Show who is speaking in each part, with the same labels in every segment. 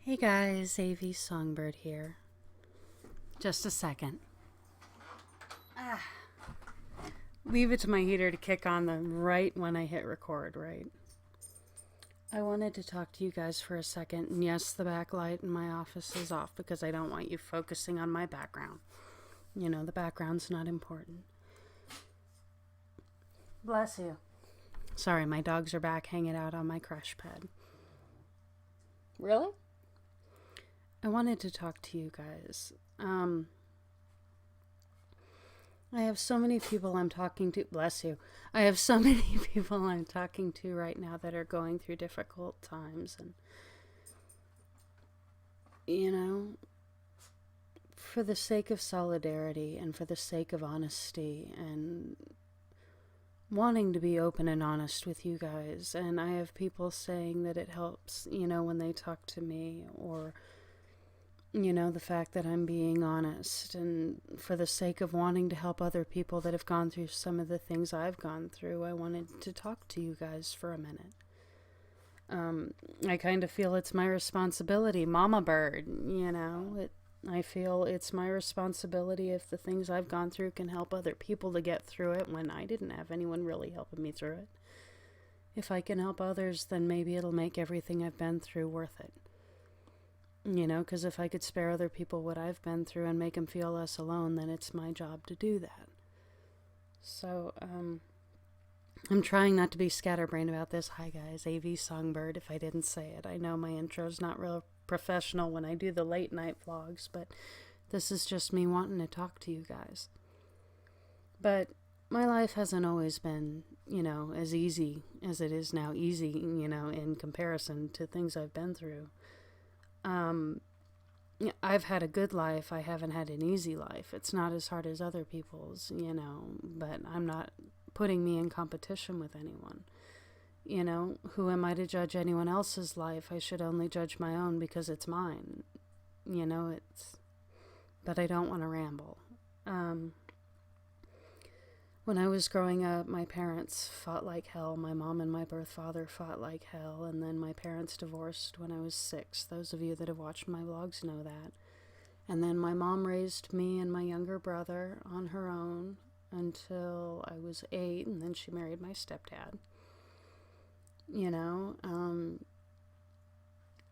Speaker 1: Hey guys, avsongbird here. Just a second. Leave it to my heater to kick on the right when I hit record, right? I wanted to talk to you guys for a second, and yes, the backlight in my office is off because I don't want you focusing on my background. You know, the background's not important. Bless you. Sorry, my dogs are back hanging out on my crush pad. Really? I wanted to talk to you guys. I have so many people I'm talking to. Bless you. I have so many people I'm talking to right now that are going through difficult times. And, you know, for the sake of solidarity and for the sake of honesty and wanting to be open and honest with you guys. And I have people saying that it helps, when they talk to me, or the fact that I'm being honest, and for the sake of wanting to help other people that have gone through some of the things I've gone through, I wanted to talk to you guys for a minute. I kind of feel it's my responsibility, Mama Bird, I feel it's my responsibility if the things I've gone through can help other people to get through it when I didn't have anyone really helping me through it. If I can help others, then maybe it'll make everything I've been through worth it. Because if I could spare other people what I've been through and make them feel less alone, then it's my job to do that. So, I'm trying not to be scatterbrained about this. Hi guys, avsongbird, if I didn't say it. I know my intro's not real professional when I do the late night vlogs, but this is just me wanting to talk to you guys. But my life hasn't always been, as easy as it is now, in comparison to things I've been through. I've had a good life. I haven't had an easy life. It's not as hard as other people's, but I'm not putting me in competition with anyone. Who am I to judge anyone else's life? I should only judge my own because it's mine. But I don't want to ramble. When I was growing up, my parents fought like hell. My mom and my birth father fought like hell, and then my parents divorced when I was 6. Those of you that have watched my vlogs know that. And then my mom raised me and my younger brother on her own until I was 8, and then she married my stepdad.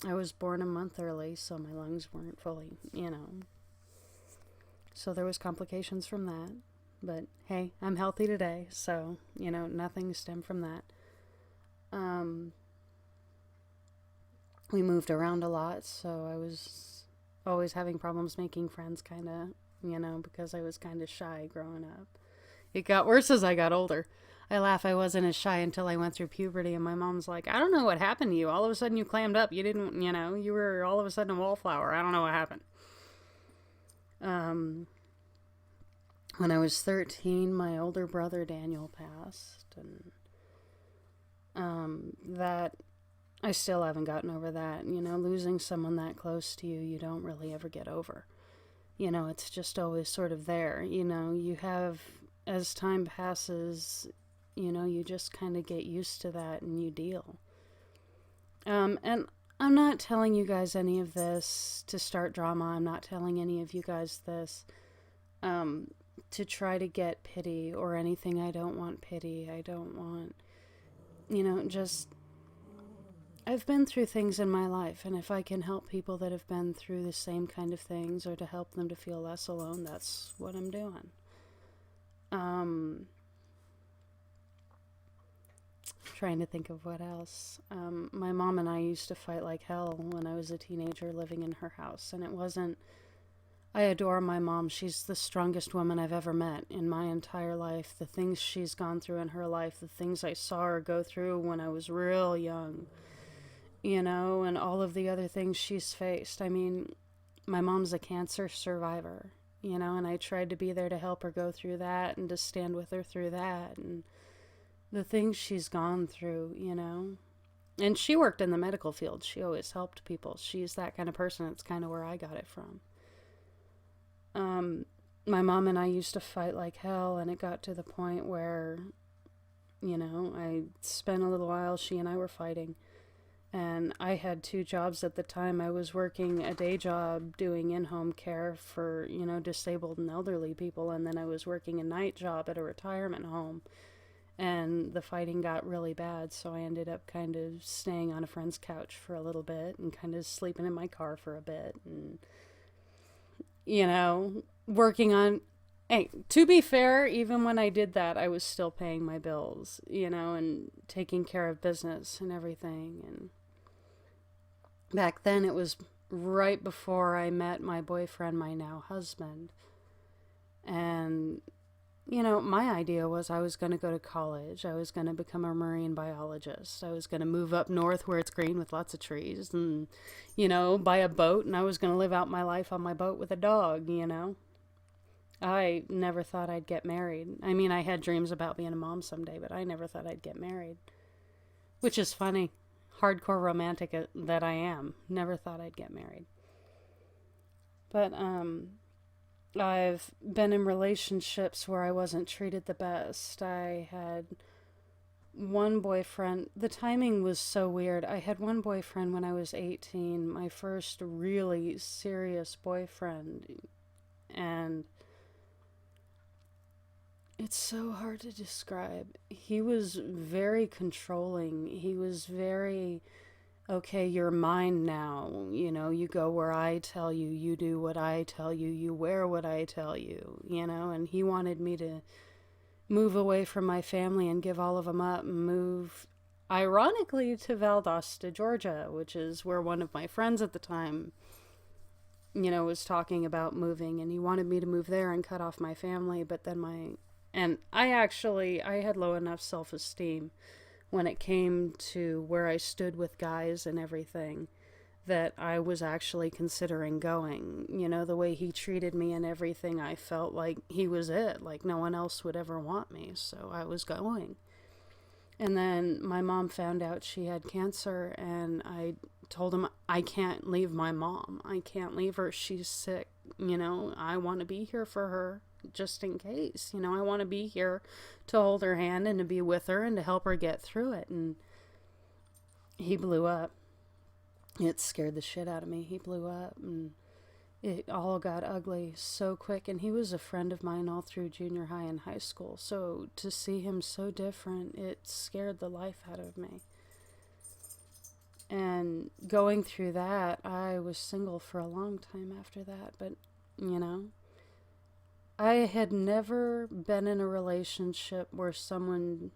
Speaker 1: I was born a month early, so my lungs weren't fully, So there was complications from that. But hey, I'm healthy today, so, nothing stemmed from that. We moved around a lot, so I was always having problems making friends, kind of, because I was kind of shy growing up. It got worse as I got older. I laugh, I wasn't as shy until I went through puberty, and my mom's like, I don't know what happened to you. All of a sudden you clammed up. You didn't, you were all of a sudden a wallflower. I don't know what happened. When I was 13, my older brother Daniel passed, and that I still haven't gotten over that. Losing someone that close to you, you don't really ever get over. It's just always sort of there. You have, as time passes, you just kind of get used to that and you deal. And I'm not telling you guys any of this to start drama. I'm not telling any of you guys this to try to get pity or anything. I don't want pity. I don't want, I've been through things in my life, and if I can help people that have been through the same kind of things, or to help them to feel less alone, that's what I'm doing. Trying to think of what else. My mom and I used to fight like hell when I was a teenager living in her house, and it wasn't, I adore my mom. She's the strongest woman I've ever met in my entire life. The things she's gone through in her life, the things I saw her go through when I was real young, and all of the other things she's faced. I mean, my mom's a cancer survivor, and I tried to be there to help her go through that and to stand with her through that, and the things she's gone through, And she worked in the medical field. She always helped people. She's that kind of person. It's kind of where I got it from. My mom and I used to fight like hell, and it got to the point where, I spent a little while, she and I were fighting, And I had two jobs at the time. I was working a day job doing in-home care for, disabled and elderly people. And then I was working a night job at a retirement home. And the fighting got really bad. So I ended up kind of staying on a friend's couch for a little bit and kind of sleeping in my car for a bit. And, working on. Hey, to be fair, even when I did that, I was still paying my bills, and taking care of business and everything. And back then, it was right before I met my boyfriend, my now husband. And, my idea was I was going to go to college. I was going to become a marine biologist. I was going to move up north where it's green with lots of trees and, buy a boat. And I was going to live out my life on my boat with a dog, I never thought I'd get married. I mean, I had dreams about being a mom someday, but I never thought I'd get married. Which is funny. Hardcore romantic that I am. Never thought I'd get married. But I've been in relationships where I wasn't treated the best. I had one boyfriend. The timing was so weird. I had one boyfriend when I was 18, my first really serious boyfriend. And it's so hard to describe. He was very controlling. He was very, okay, you're mine now. You go where I tell you, you do what I tell you, you wear what I tell you, and he wanted me to move away from my family and give all of them up and move, ironically, to Valdosta, Georgia, which is where one of my friends at the time, was talking about moving, and he wanted me to move there and cut off my family, but then I had low enough self-esteem when it came to where I stood with guys and everything that I was actually considering going. The way he treated me and everything, I felt like he was it, like no one else would ever want me, so I was going. And then my mom found out she had cancer, and I told him, I can't leave my mom. I can't leave her. She's sick. I want to be here for her just in case. I want to be here to hold her hand and to be with her and to help her get through it. And he blew up. It scared the shit out of me. He blew up, and it all got ugly so quick. And he was a friend of mine all through junior high and high school. So to see him so different, it scared the life out of me. And going through that, I was single for a long time after that. But, I had never been in a relationship where someone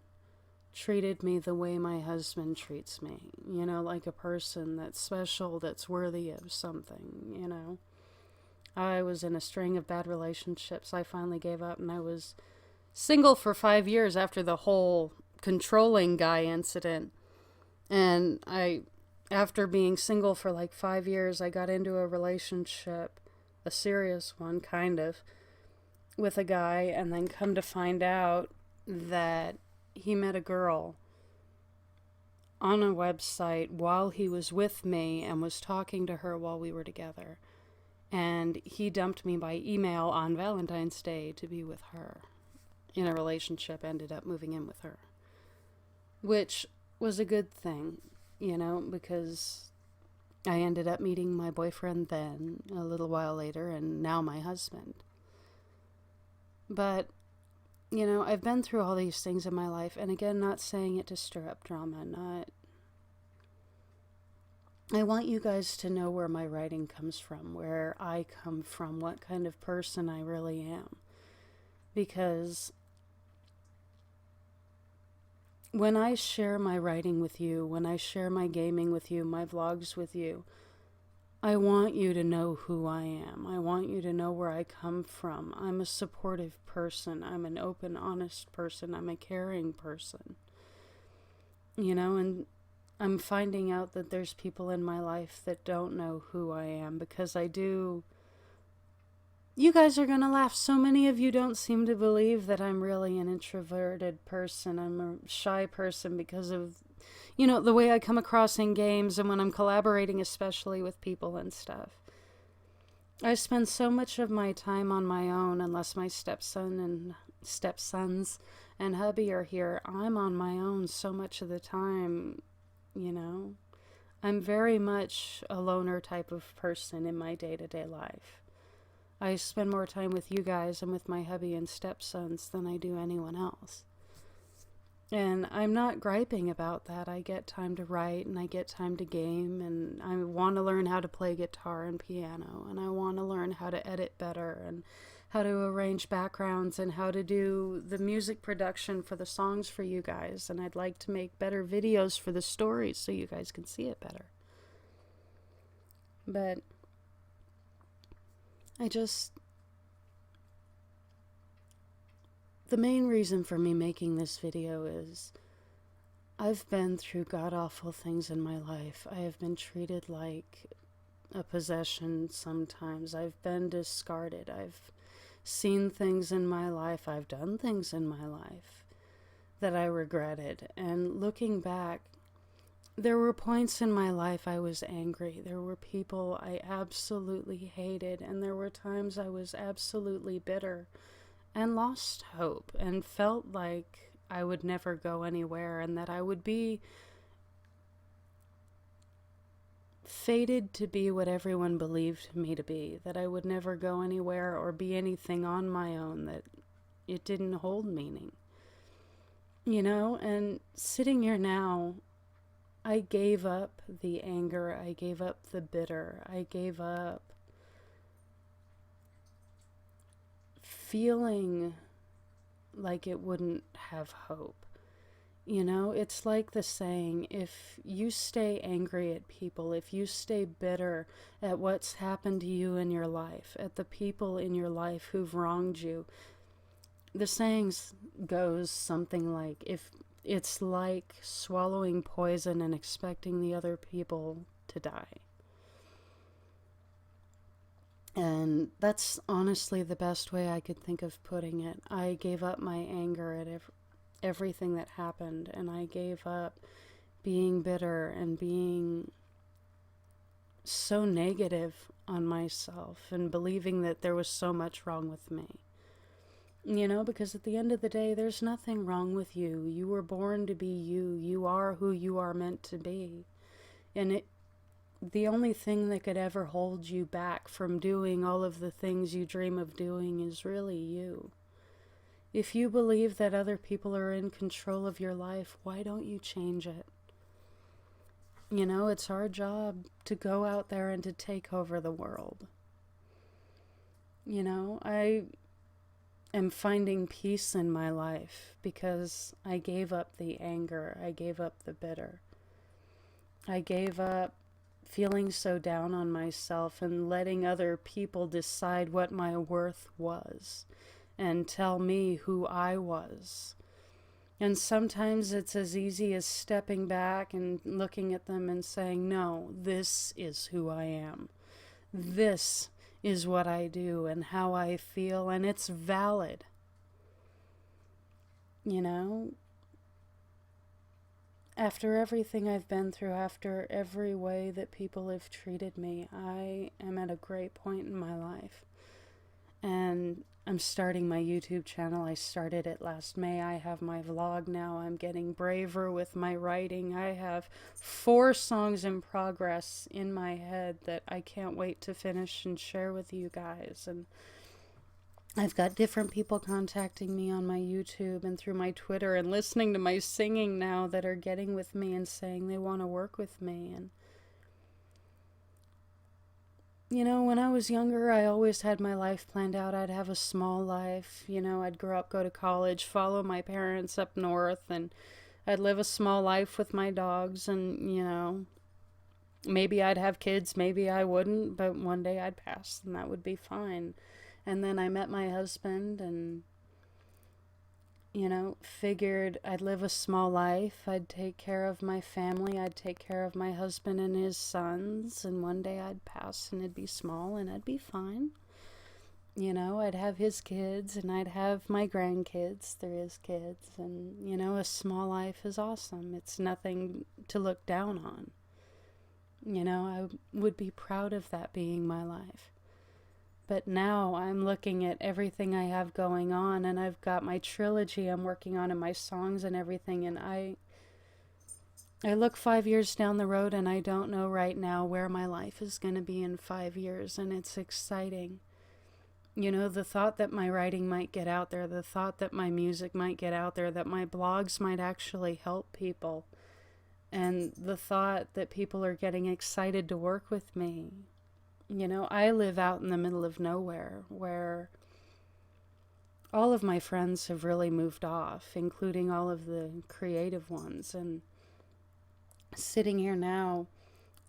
Speaker 1: treated me the way my husband treats me. Like a person that's special, that's worthy of something, I was in a string of bad relationships. I finally gave up, and I was single for 5 years after the whole controlling guy incident. And after being single for like 5 years, I got into a relationship, a serious one, kind of, with a guy, and then come to find out that he met a girl on a website while he was with me and was talking to her while we were together. And he dumped me by email on Valentine's Day to be with her. In a relationship, ended up moving in with her. Which was a good thing, because I ended up meeting my boyfriend then, a little while later, and now my husband. But, I've been through all these things in my life, and again, not saying it to stir up drama, I want you guys to know where my writing comes from, where I come from, what kind of person I really am. Because when I share my writing with you, when I share my gaming with you, my vlogs with you, I want you to know who I am. I want you to know where I come from. I'm a supportive person. I'm an open, honest person. I'm a caring person. And I'm finding out that there's people in my life that don't know who I am, because I do. You guys are going to laugh. So many of you don't seem to believe that I'm really an introverted person. I'm a shy person because of, the way I come across in games and when I'm collaborating, especially with people and stuff. I spend so much of my time on my own, unless my stepsons and hubby are here. I'm on my own so much of the time, I'm very much a loner type of person in my day-to-day life. I spend more time with you guys and with my hubby and stepsons than I do anyone else. And I'm not griping about that. I get time to write and I get time to game, and I want to learn how to play guitar and piano, and I want to learn how to edit better and how to arrange backgrounds and how to do the music production for the songs for you guys. And I'd like to make better videos for the stories so you guys can see it better. But the main reason for me making this video is I've been through god-awful things in my life. I have been treated like a possession sometimes. I've been discarded. I've seen things in my life. I've done things in my life that I regretted. And looking back, there were points in my life I was angry. There were people I absolutely hated. And there were times I was absolutely bitter and lost hope and felt like I would never go anywhere and that I would be fated to be what everyone believed me to be, that I would never go anywhere or be anything on my own, that it didn't hold meaning. You know, and sitting here now, I gave up the anger, I gave up the bitter, I gave up feeling like it wouldn't have hope. You know, it's like the saying, if you stay angry at people, if you stay bitter at what's happened to you in your life, at the people in your life who've wronged you, the saying goes something like, if it's like swallowing poison and expecting the other people to die. And that's honestly the best way I could think of putting it. I gave up my anger at everything that happened, and I gave up being bitter and being so negative on myself and believing that there was so much wrong with me. You know, because at the end of the day, there's nothing wrong with you. You were born to be you. You are who you are meant to be. And the only thing that could ever hold you back from doing all of the things you dream of doing is really you. If you believe that other people are in control of your life, why don't you change it? You know, it's our job to go out there and to take over the world. You know, I am finding peace in my life because I gave up the anger. I gave up the bitter. I gave up feeling so down on myself and letting other people decide what my worth was and tell me who I was. And sometimes it's as easy as stepping back and looking at them and saying, no, this is who I am. This is what I do and how I feel, and it's valid. You know? After everything I've been through, after every way that people have treated me, I am at a great point in my life. And I'm starting my YouTube channel. I started it last May. I have my vlog now. I'm getting braver with my writing. I have 4 songs in progress in my head that I can't wait to finish and share with you guys. And I've got different people contacting me on my YouTube and through my Twitter and listening to my singing now that are getting with me and saying they want to work with me. And you know, when I was younger, I always had my life planned out. I'd have a small life. You know, I'd grow up, go to college, follow my parents up north, and I'd live a small life with my dogs. And, you know, maybe I'd have kids, maybe I wouldn't, but one day I'd pass and that would be fine. And then I met my husband and, you know, figured I'd live a small life. I'd take care of my family. I'd take care of my husband and his sons. And one day I'd pass and it'd be small and I'd be fine. You know, I'd have his kids and I'd have my grandkids. They're his kids. And, you know, a small life is awesome. It's nothing to look down on. You know, I would be proud of that being my life. But now I'm looking at everything I have going on, and I've got my trilogy I'm working on and my songs and everything, and I look 5 years down the road and I don't know right now where my life is going to be in 5 years, and it's exciting. You know, the thought that my writing might get out there, the thought that my music might get out there, that my blogs might actually help people, and the thought that people are getting excited to work with me. You know, I live out in the middle of nowhere where all of my friends have really moved off, including all of the creative ones. And sitting here now,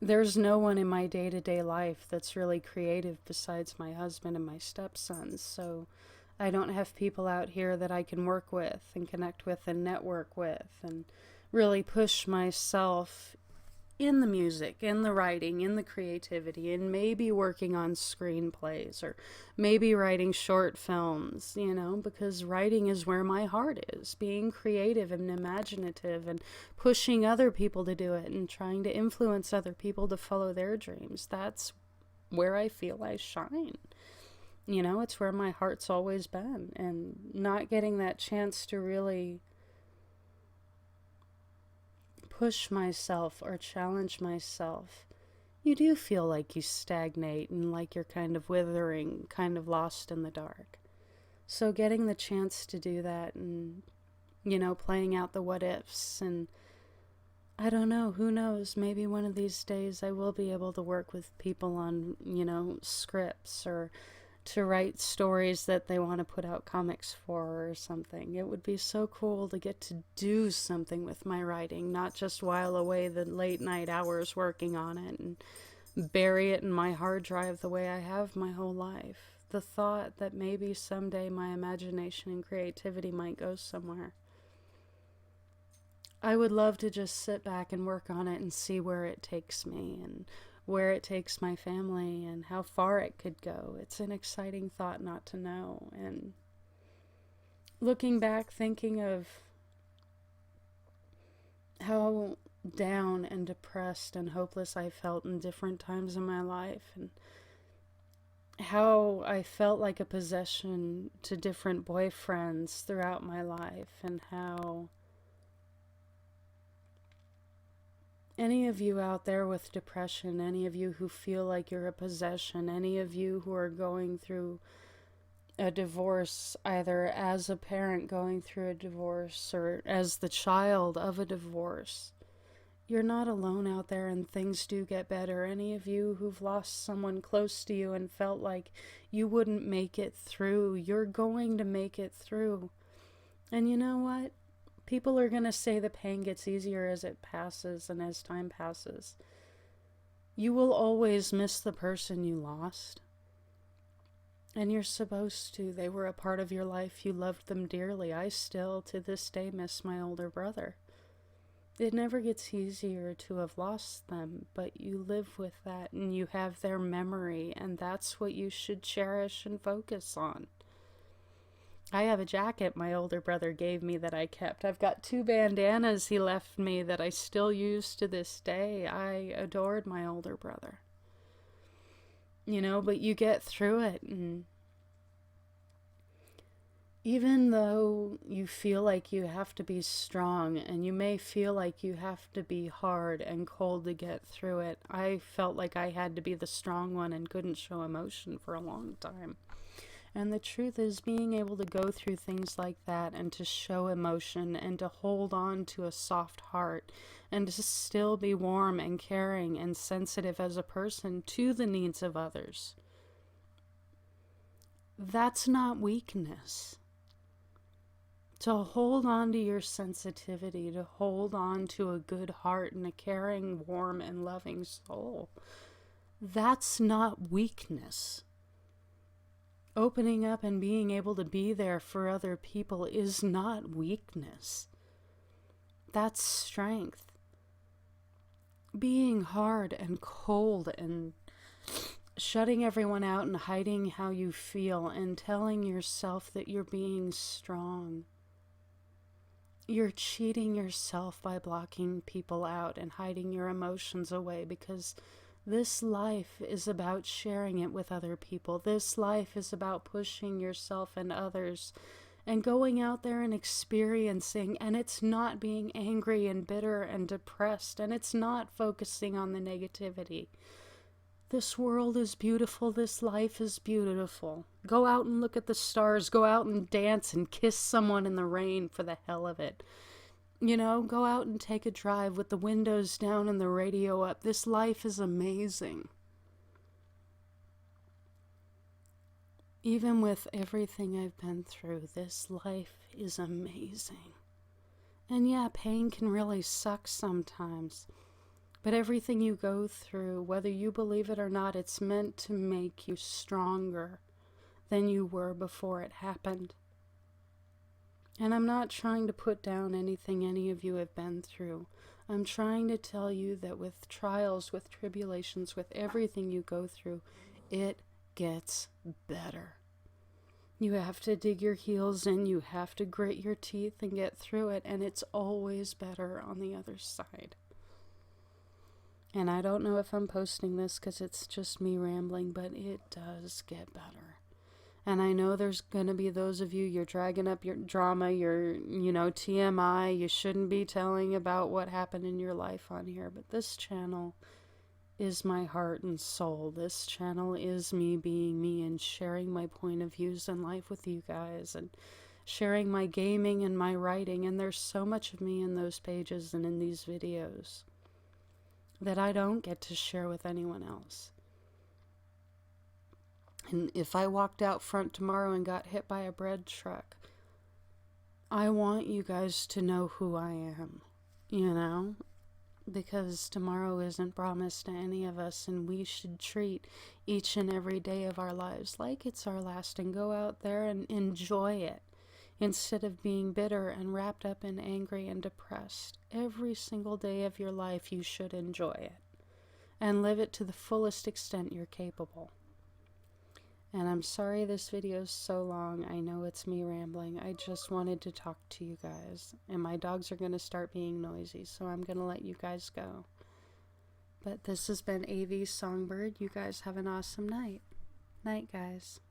Speaker 1: there's no one in my day-to-day life that's really creative besides my husband and my stepsons. So I don't have people out here that I can work with and connect with and network with and really push myself in the music, in the writing, in the creativity, and maybe working on screenplays or maybe writing short films, you know, because writing is where my heart is. Being creative and imaginative and pushing other people to do it and trying to influence other people to follow their dreams. That's where I feel I shine. You know, it's where my heart's always been. And not getting that chance to really push myself or challenge myself, you do feel like you stagnate and like you're kind of withering, kind of lost in the dark. So getting the chance to do that and, you know, playing out the what ifs, and I don't know, who knows, maybe one of these days I will be able to work with people on, you know, scripts or to write stories that they want to put out comics for or something. It would be so cool to get to do something with my writing, not just while away the late night hours working on it and bury it in my hard drive the way I have my whole life. The thought that maybe someday my imagination and creativity might go somewhere. I would love to just sit back and work on it and see where it takes me and where it takes my family and how far it could go. It's an exciting thought not to know. And looking back, thinking of how down and depressed and hopeless I felt in different times in my life, and how I felt like a possession to different boyfriends throughout my life, and how any of you out there with depression, any of you who feel like you're a possession, any of you who are going through a divorce, either as a parent going through a divorce or as the child of a divorce, you're not alone out there, and things do get better. Any of you who've lost someone close to you and felt like you wouldn't make it through, you're going to make it through. And you know what? People are going to say the pain gets easier as it passes and as time passes. You will always miss the person you lost. And you're supposed to. They were a part of your life. You loved them dearly. I still, to this day, miss my older brother. It never gets easier to have lost them, but you live with that and you have their memory, and that's what you should cherish and focus on. I have a jacket my older brother gave me that I kept. I've got 2 bandanas he left me that I still use to this day. I adored my older brother. You know, but you get through it, and even though you feel like you have to be strong and you may feel like you have to be hard and cold to get through it, I felt like I had to be the strong one and couldn't show emotion for a long time. And the truth is, being able to go through things like that and to show emotion and to hold on to a soft heart and to still be warm and caring and sensitive as a person to the needs of others, that's not weakness. To hold on to your sensitivity, to hold on to a good heart and a caring, warm, and loving soul, that's not weakness. Opening up and being able to be there for other people is not weakness. That's strength. Being hard and cold and shutting everyone out and hiding how you feel and telling yourself that you're being strong, you're cheating yourself by blocking people out and hiding your emotions away, because this life is about sharing it with other people. This life is about pushing yourself and others and going out there and experiencing, and it's not being angry and bitter and depressed, and it's not focusing on the negativity. This world is beautiful. This life is beautiful. Go out and look at the stars. Go out and dance and kiss someone in the rain for the hell of it. You know, go out and take a drive with the windows down and the radio up. This life is amazing. Even with everything I've been through, this life is amazing. And yeah, pain can really suck sometimes. But everything you go through, whether you believe it or not, it's meant to make you stronger than you were before it happened. And I'm not trying to put down anything any of you have been through. I'm trying to tell you that with trials, with tribulations, with everything you go through, it gets better. You have to dig your heels in, you have to grit your teeth and get through it, and it's always better on the other side. And I don't know if I'm posting this because it's just me rambling, but it does get better. And I know there's going to be those of you, you're dragging up your drama, your, TMI. You shouldn't be telling about what happened in your life on here. But this channel is my heart and soul. This channel is me being me and sharing my point of views in life with you guys. And sharing my gaming and my writing. And there's so much of me in those pages and in these videos that I don't get to share with anyone else. And if I walked out front tomorrow and got hit by a bread truck, I want you guys to know who I am, because tomorrow isn't promised to any of us, and we should treat each and every day of our lives like it's our last and go out there and enjoy it. Instead of being bitter and wrapped up in angry and depressed, every single day of your life you should enjoy it and live it to the fullest extent you're capable. And I'm sorry this video is so long. I know it's me rambling. I just wanted to talk to you guys. And my dogs are going to start being noisy, so I'm going to let you guys go. But this has been AV Songbird. You guys have an awesome night. Night, guys.